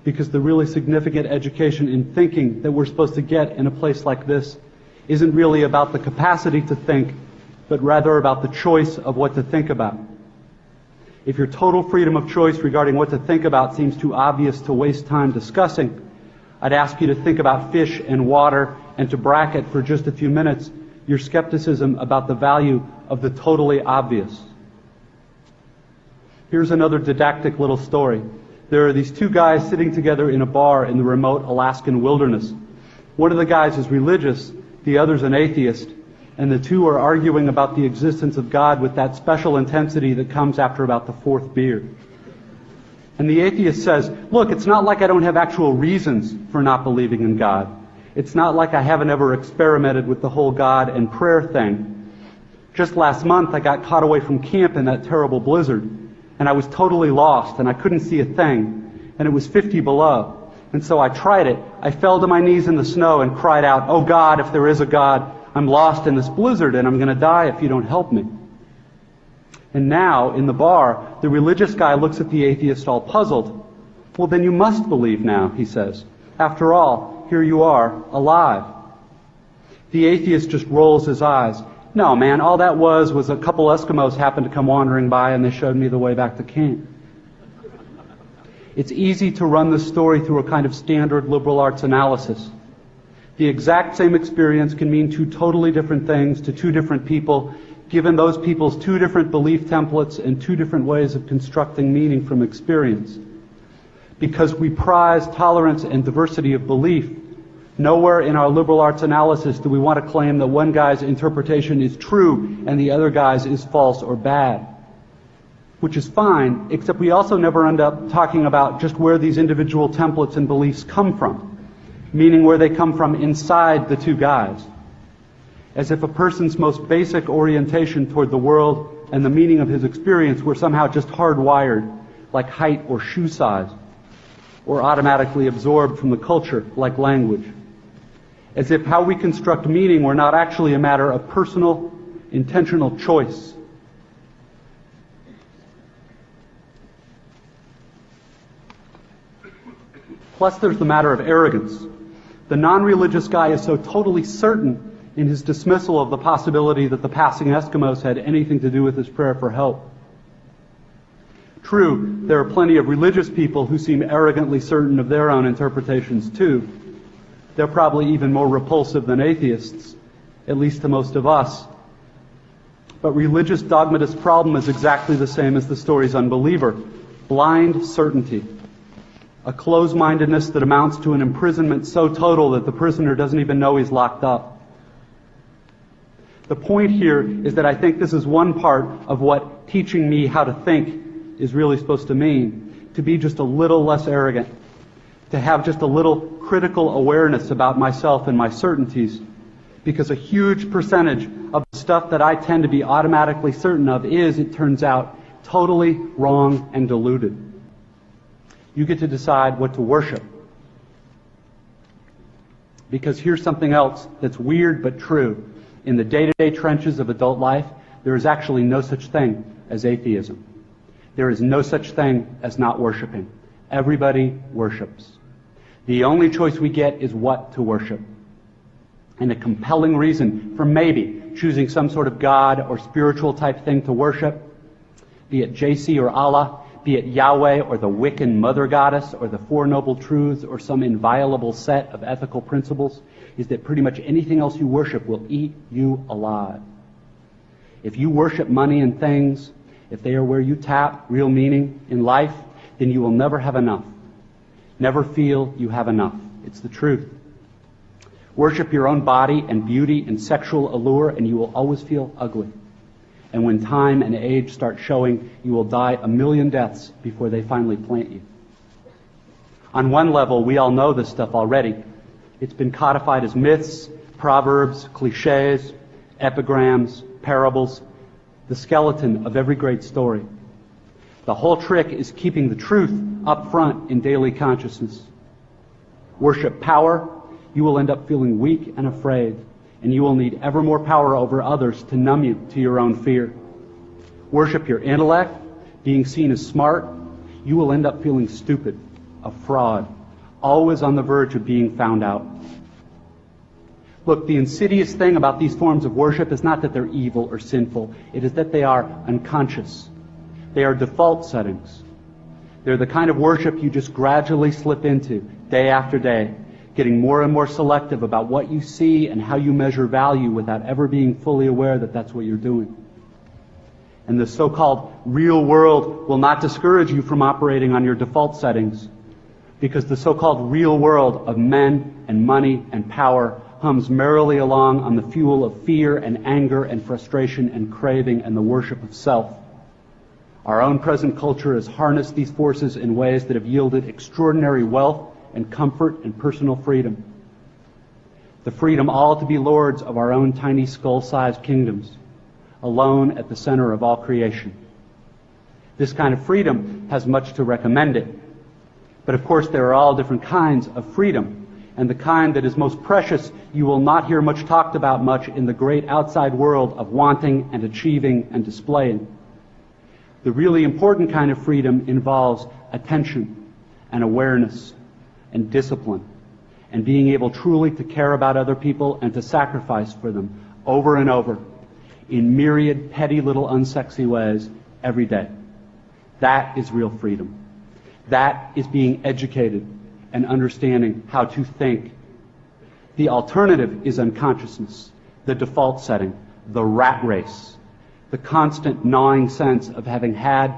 because the really significant education in thinking that we're supposed to get in a place like this isn't really about the capacity to think, but rather about the choice of what to think about. If your total freedom of choice regarding what to think about seems too obvious to waste time discussing, I'd ask you to think about fish and water and to bracket for just a few minutes your skepticism about the value of the totally obvious. Here's another didactic little story. There are these two guys sitting together in a bar in the remote Alaskan wilderness. One of the guys is religious, the other's an atheist, and the two are arguing about the existence of God with that special intensity that comes after about the fourth beer. And the atheist says, look, it's not like I don't have actual reasons for not believing in God. It's not like I haven't ever experimented with the whole God and prayer thing. Just last month I got caught away from camp in that terrible blizzard, and I was totally lost, and I couldn't see a thing, and it was 50 below. And so I tried it. I fell to my knees in the snow and cried out, oh God, if there is a God, I'm lost in this blizzard and I'm going to die if you don't help me. And now, in the bar, the religious guy looks at the atheist all puzzled. Well, then you must believe now, he says. After all, here you are, alive. The atheist just rolls his eyes. No, man, all that was a couple Eskimos happened to come wandering by and they showed me the way back to camp. It's easy to run this story through a kind of standard liberal arts analysis. The exact same experience can mean two totally different things to two different people, given those people's two different belief templates and two different ways of constructing meaning from experience. Because we prize tolerance and diversity of belief, nowhere in our liberal arts analysis do we want to claim that one guy's interpretation is true and the other guy's is false or bad. Which is fine, except we also never end up talking about just where these individual templates and beliefs come from, meaning where they come from inside the two guys. As if a person's most basic orientation toward the world and the meaning of his experience were somehow just hardwired, like height or shoe size, or automatically absorbed from the culture, like language. As if how we construct meaning were not actually a matter of personal, intentional choice. Plus there's the matter of arrogance. The non-religious guy is so totally certain in his dismissal of the possibility that the passing Eskimos had anything to do with his prayer for help. True, there are plenty of religious people who seem arrogantly certain of their own interpretations too. They're probably even more repulsive than atheists, at least to most of us. But religious dogmatist problem is exactly the same as the story's unbeliever. Blind certainty. A close-mindedness that amounts to an imprisonment so total that the prisoner doesn't even know he's locked up. The point here is that I think this is one part of what teaching me how to think is really supposed to mean. To be just a little less arrogant. To have just a little critical awareness about myself and my certainties. Because a huge percentage of the stuff that I tend to be automatically certain of is, it turns out, totally wrong and deluded. You get to decide what to worship. Because here's something else that's weird but true. In the day-to-day trenches of adult life, there is actually no such thing as atheism. There is no such thing as not worshiping. Everybody worships. The only choice we get is what to worship. And a compelling reason for maybe choosing some sort of God or spiritual type thing to worship, be it JC or Allah, be it Yahweh or the Wiccan Mother Goddess or the Four Noble Truths or some inviolable set of ethical principles, is that pretty much anything else you worship will eat you alive. If you worship money and things, if they are where you tap real meaning in life, then you will never have enough. Never feel you have enough. It's the truth. Worship your own body and beauty and sexual allure, and you will always feel ugly. And when time and age start showing, you will die 1,000,000 deaths before they finally plant you. On one level, we all know this stuff already. It's been codified as myths, proverbs, cliches, epigrams, parables, the skeleton of every great story. The whole trick is keeping the truth up front in daily consciousness. Worship power, you will end up feeling weak and afraid, and you will need ever more power over others to numb you to your own fear. Worship your intellect, being seen as smart, you will end up feeling stupid. a fraud, always on the verge of being found out. Look, the insidious thing about these forms of worship is not that they're evil or sinful. It is that they are unconscious. They are default settings. They're the kind of worship you just gradually slip into day after day, getting more and more selective about what you see and how you measure value without ever being fully aware that that's what you're doing. And the so-called real world will not discourage you from operating on your default settings, because the so-called real world of men and money and power hums merrily along on the fuel of fear and anger and frustration and craving and the worship of self. Our own present culture has harnessed these forces in ways that have yielded extraordinary wealth and comfort and personal freedom. The freedom all to be lords of our own tiny skull-sized kingdoms, alone at the center of all creation. This kind of freedom has much to recommend it. But of course there are all different kinds of freedom, and the kind that is most precious you will not hear much talked about much in the great outside world of wanting and achieving and displaying. The really important kind of freedom involves attention and awareness and discipline and being able truly to care about other people and to sacrifice for them over and over in myriad petty little unsexy ways every day. That is real freedom. That is being educated and understanding how to think. The alternative is unconsciousness, the default setting, the rat race, the constant gnawing sense of having had